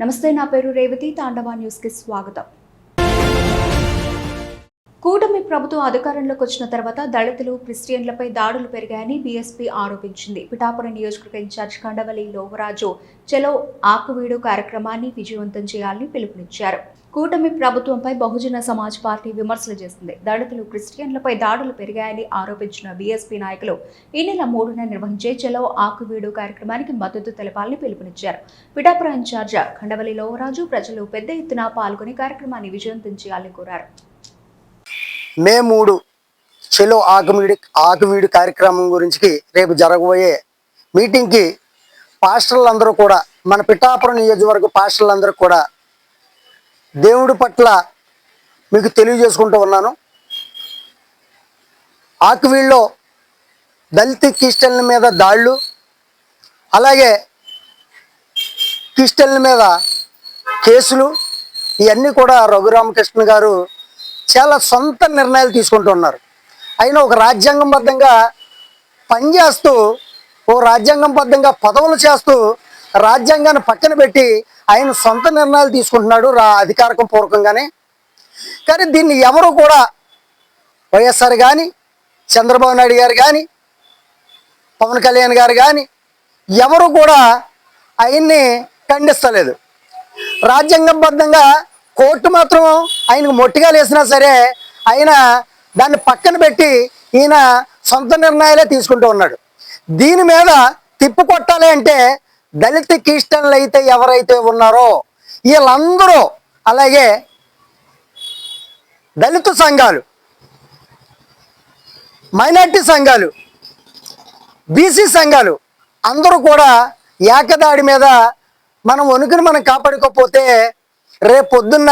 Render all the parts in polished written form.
నమస్తే, నా పేరు రేవతి. తాండవ న్యూస్ కి స్వాగతం. కూటమి ప్రభుత్వం అధికారంలోకి వచ్చిన తర్వాత దళితులు, క్రిస్టియన్లపై దాడులు పెరిగాయని బీఎస్పీ ఆరోపించింది. పిఠాపురం నియోజకవర్గ ఇన్ఛార్జ్ కండవల్లి లోవరాజు చలో ఆకువీడు కార్యక్రమాన్ని విజయవంతం చేయాలని పిలుపునిచ్చారు. కూటమి ప్రభుత్వంపై బహుజన సమాజ్ పార్టీ విమర్శలు చేసింది. దళితులు, క్రిస్టియన్లపై దాడులు పెరిగాయని ఆరోపించిన బీఎస్పీ నాయకులు ఈ నెల 3న నిర్వహించే చలో ఆకువీడు కార్యక్రమానికి మద్దతు తెలపాలని పిలుపునిచ్చారు. పిఠాపురం ఇన్ఛార్జ్ కండవల్లి లోవరాజు ప్రజలు పెద్ద ఎత్తున పాల్గొని కార్యక్రమాన్ని విజయవంతం చేయాలని కోరారు. మే 3 చెలో ఆకువీడు కార్యక్రమం గురించి రేపు జరగబోయే మీటింగ్కి పాస్టర్లందరూ కూడా, మన పిఠాపురం నియోజకవర్గ పాస్టర్లందరూ కూడా దేవుడి పట్ల మీకు తెలియజేసుకుంటూ ఉన్నాను. ఆకువీడులో దళిత క్రిస్టియన్ల మీద దాళ్ళు, అలాగే క్రిస్టియన్ల మీద కేసులు, ఇవన్నీ కూడా రఘురామకృష్ణ గారు చాలా సొంత నిర్ణయాలు తీసుకుంటున్నారు. అయినా ఒక రాజ్యాంగబద్ధంగా పనిచేస్తూ, ఓ రాజ్యాంగబద్ధంగా పదవులు చేస్తూ రాజ్యాంగాన్ని పక్కన పెట్టి ఆయన సొంత నిర్ణయాలు తీసుకుంటున్నాడు అధికారిక పూర్వకంగానే. కానీ దీన్ని ఎవరు కూడా, వైఎస్ఆర్ కానీ, చంద్రబాబు నాయుడు గారు కానీ, పవన్ కళ్యాణ్ గారు కానీ ఎవరు కూడా ఆయన్ని ఖండిస్తలేదు. రాజ్యాంగబద్ధంగా కోర్టు మాత్రం ఆయనకు మొట్టిగా వేసినా సరే ఆయన దాన్ని పక్కన పెట్టి ఈయన సొంత నిర్ణయాలే తీసుకుంటూ ఉన్నాడు. దీని మీద తిప్పు కొట్టాలి అంటే దళిత క్రిస్టియన్లు అయితే ఎవరైతే ఉన్నారో వీళ్ళందరూ, అలాగే దళిత సంఘాలు, మైనార్టీ సంఘాలు, బీసీ సంఘాలు అందరూ కూడా ఏకదాడి మీద మనం వణుకుని మనం కాపాడుకోకపోతే రేపు పొద్దున్న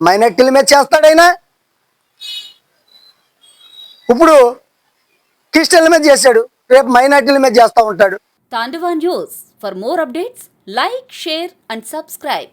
మైనార్టీల మీద చేస్తాడైనా. ఇప్పుడు క్రిస్టియన్ల మీద చేశాడు, రేపు మైనార్టీల మీద చేస్తూ ఉంటాడు. Tandava news. For more updates, like, share and subscribe.